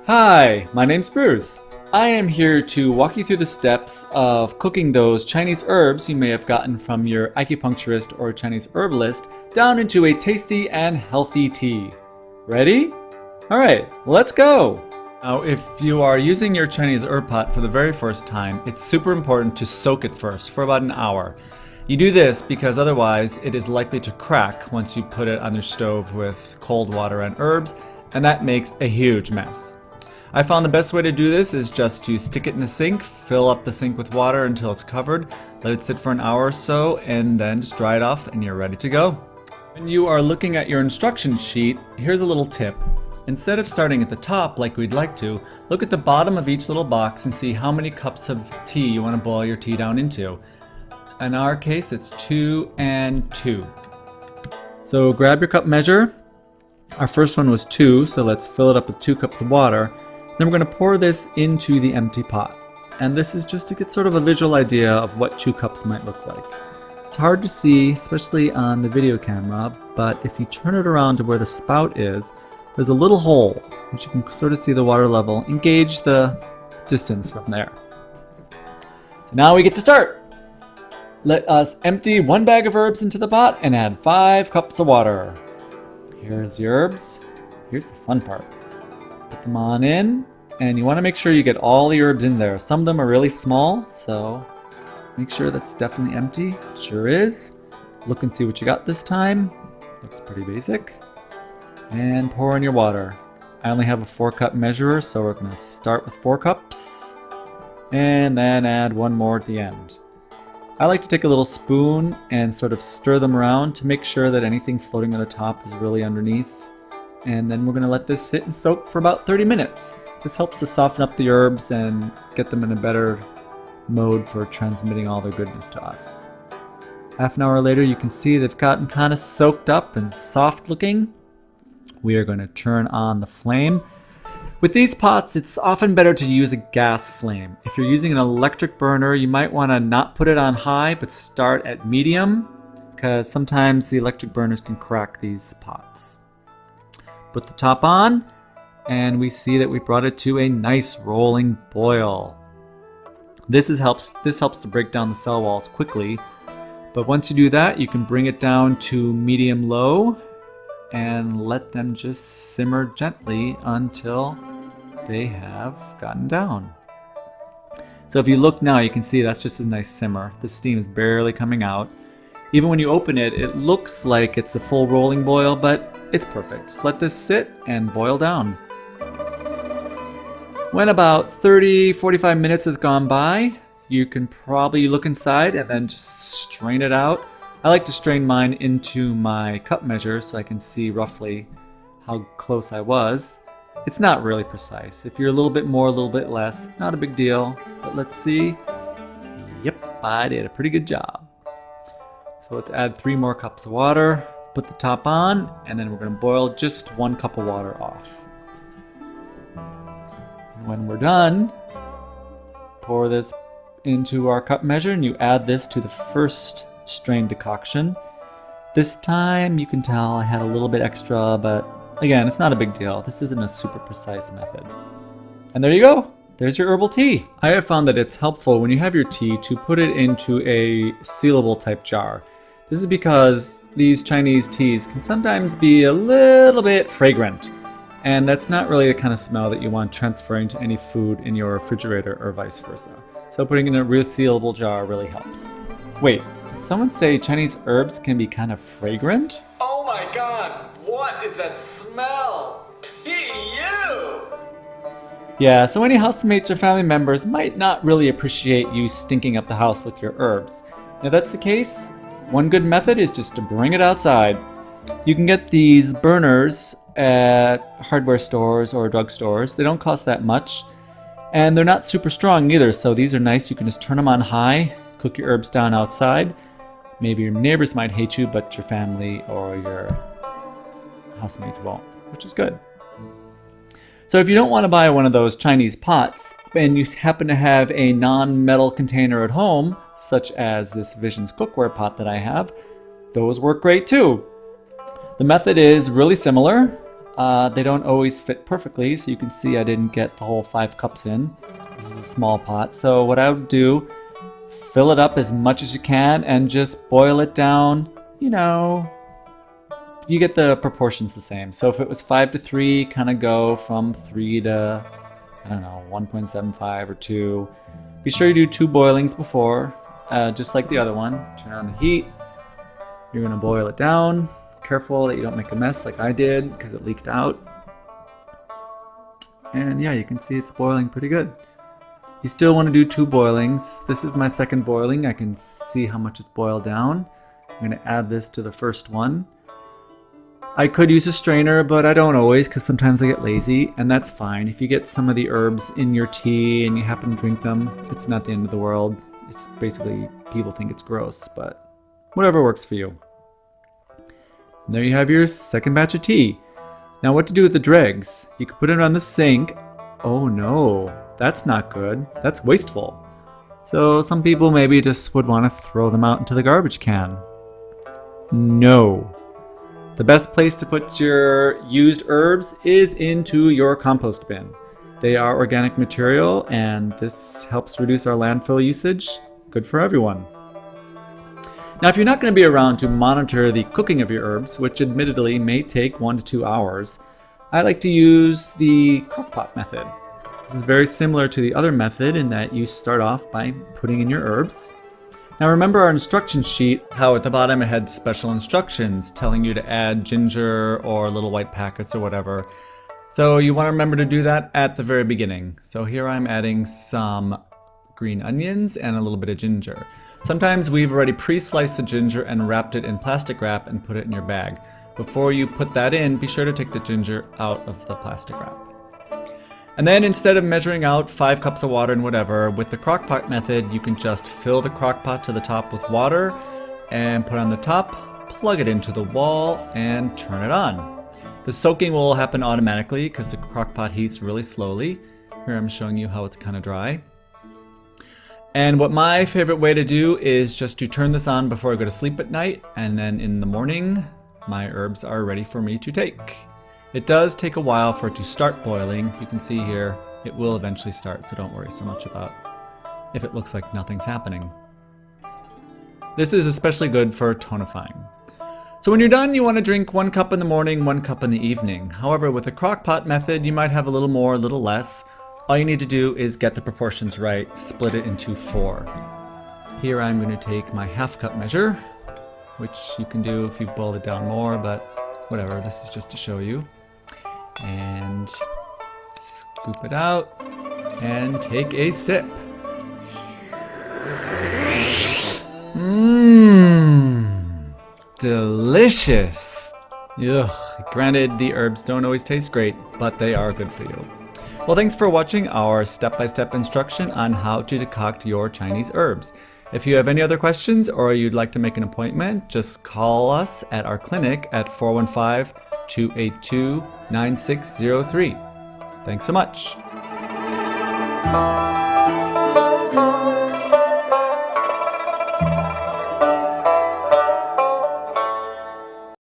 Hi, my name's Bruce. I am here to walk you through the steps of cooking those Chinese herbs you may have gotten from your acupuncturist or Chinese herbalist down into a tasty and healthy tea. Ready? Alright, let's go! Now, if you are using your Chinese herb pot for the very first time, it's super important to soak it first for about an hour. You do this because otherwise it is likely to crack once you put it on your stove with cold water and herbs, and that makes a huge mess. I found the best way to do this is just to stick it in the sink, fill up the sink with water until it's covered, let it sit for an hour or so, and then just dry it off and you're ready to go. When you are looking at your instruction sheet, here's a little tip. Instead of starting at the top like we'd like to, look at the bottom of each little box and see how many cups of tea you want to boil your tea down into. In our case, it's 2 and 2. So grab your cup measure. Our first one was 2, so let's fill it up with 2 cups of water. Then we're going to pour this into the empty pot. And this is just to get sort of a visual idea of what 2 cups might look like. It's hard to see, especially on the video camera, but if you turn it around to where the spout is, there's a little hole, which you can sort of see the water level and gauge the distance from there. So now we get to start. Let us empty 1 bag of herbs into the pot and add 5 cups of water. Here's the herbs. Here's the fun part. Put them on in, and you want to make sure you get all the herbs in there. Some of them are really small, so make sure that's definitely empty. Sure is. Look and see what you got this time. Looks pretty basic. And pour in your water. I only have a 4-cup measurer, so we're going to start with 4 cups and then add 1 more at the end. I like to take a little spoon and sort of stir them around to make sure that anything floating on the top is really underneath. And then we're going to let this sit and soak for about 30 minutes. This helps to soften up the herbs and get them in a better mode for transmitting all their goodness to us. Half an hour later, you can see they've gotten kind of soaked up and soft looking. We are going to turn on the flame. With these pots, it's often better to use a gas flame. If you're using an electric burner, you might want to not put it on high, but start at medium, because sometimes the electric burners can crack these pots. Put the top on, and we see that we brought it to a nice rolling boil. This helps to break down the cell walls quickly, but once you do that, you can bring it down to medium-low and let them just simmer gently until they have gotten down. So if you look now, you can see that's just a nice simmer. The steam is barely coming out. Even when you open it, it looks like it's a full rolling boil, but it's perfect. Just let this sit and boil down. When about 30-45 minutes has gone by, you can probably look inside and then just strain it out. I like to strain mine into my cup measure so I can see roughly how close I was. It's not really precise. If you're a little bit more, a little bit less, not a big deal. But let's see. Yep, I did a pretty good job. So let's add 3 more cups of water, put the top on, and then we're going to boil just 1 cup of water off. And when we're done, pour this into our cup measure and you add this to the first strained decoction. This time you can tell I had a little bit extra, but again, it's not a big deal. This isn't a super precise method. And there you go. There's your herbal tea. I have found that it's helpful when you have your tea to put it into a sealable type jar. This is because these Chinese teas can sometimes be a little bit fragrant, and that's not really the kind of smell that you want transferring to any food in your refrigerator or vice versa. So putting it in a resealable jar really helps. Wait, did someone say Chinese herbs can be kind of fragrant? Oh my god, what is that smell? Ew! Yeah, so any housemates or family members might not really appreciate you stinking up the house with your herbs. If that's the case, one good method is just to bring it outside. You can get these burners at hardware stores or drugstores. They don't cost that much, and they're not super strong either, so these are nice. You can just turn them on high, cook your herbs down outside. Maybe your neighbors might hate you, but your family or your housemates won't, which is good. So if you don't want to buy one of those Chinese pots and you happen to have a non-metal container at home, such as this Visions cookware pot that I have, those work great too. The method is really similar. They don't always fit perfectly, so you can see I didn't get the whole 5 cups in. This is a small pot. So what I would do, fill it up as much as you can and just boil it down. You know, you get the proportions the same. So if it was 5 to 3, kind of go from 3 to, I don't know, 1.75 or 2. Be sure you do 2 boilings before, just like the other one. Turn on the heat. You're gonna boil it down. Careful that you don't make a mess like I did because it leaked out. And yeah, you can see it's boiling pretty good. You still want to do 2 boilings. This is my second boiling. I can see how much it's boiled down. I'm going to add this to the first one. I could use a strainer, but I don't always because sometimes I get lazy, and that's fine. If you get some of the herbs in your tea and you happen to drink them, it's not the end of the world. It's basically, people think it's gross, but whatever works for you. And there you have your second batch of tea. Now what to do with the dregs? You can put it on the sink. Oh no, that's not good. That's wasteful. So some people maybe just would want to throw them out into the garbage can. No. The best place to put your used herbs is into your compost bin. They are organic material and this helps reduce our landfill usage. Good for everyone. Now, if you're not going to be around to monitor the cooking of your herbs, which admittedly may take 1 to 2 hours, I like to use the crockpot method. This is very similar to the other method in that you start off by putting in your herbs. Now remember our instruction sheet, how at the bottom it had special instructions telling you to add ginger or little white packets or whatever. So you want to remember to do that at the very beginning. So here I'm adding some green onions and a little bit of ginger. Sometimes we've already pre-sliced the ginger and wrapped it in plastic wrap and put it in your bag. Before you put that in, be sure to take the ginger out of the plastic wrap. And then instead of measuring out 5 cups of water and whatever, with the crockpot method, you can just fill the crockpot to the top with water and put on the top, plug it into the wall, and turn it on. The soaking will happen automatically because the crockpot heats really slowly. Here I'm showing you how it's kind of dry. And what my favorite way to do is just to turn this on before I go to sleep at night, and then in the morning, my herbs are ready for me to take. It does take a while for it to start boiling. You can see here, it will eventually start, so don't worry so much about if it looks like nothing's happening. This is especially good for tonifying. So when you're done, you want to drink 1 cup in the morning, 1 cup in the evening. However, with the crockpot method, you might have a little more, a little less. All you need to do is get the proportions right, split it into 4. Here I'm going to take my ½ cup measure, which you can do if you boil it down more, but whatever, this is just to show you. And scoop it out and take a sip. Mmm, delicious. Ugh, granted, the herbs don't always taste great, but they are good for you. Well, thanks for watching our step-by-step instruction on how to decoct your Chinese herbs. If you have any other questions or you'd like to make an appointment, just call us at our clinic at 415-282-9603. Thanks so much.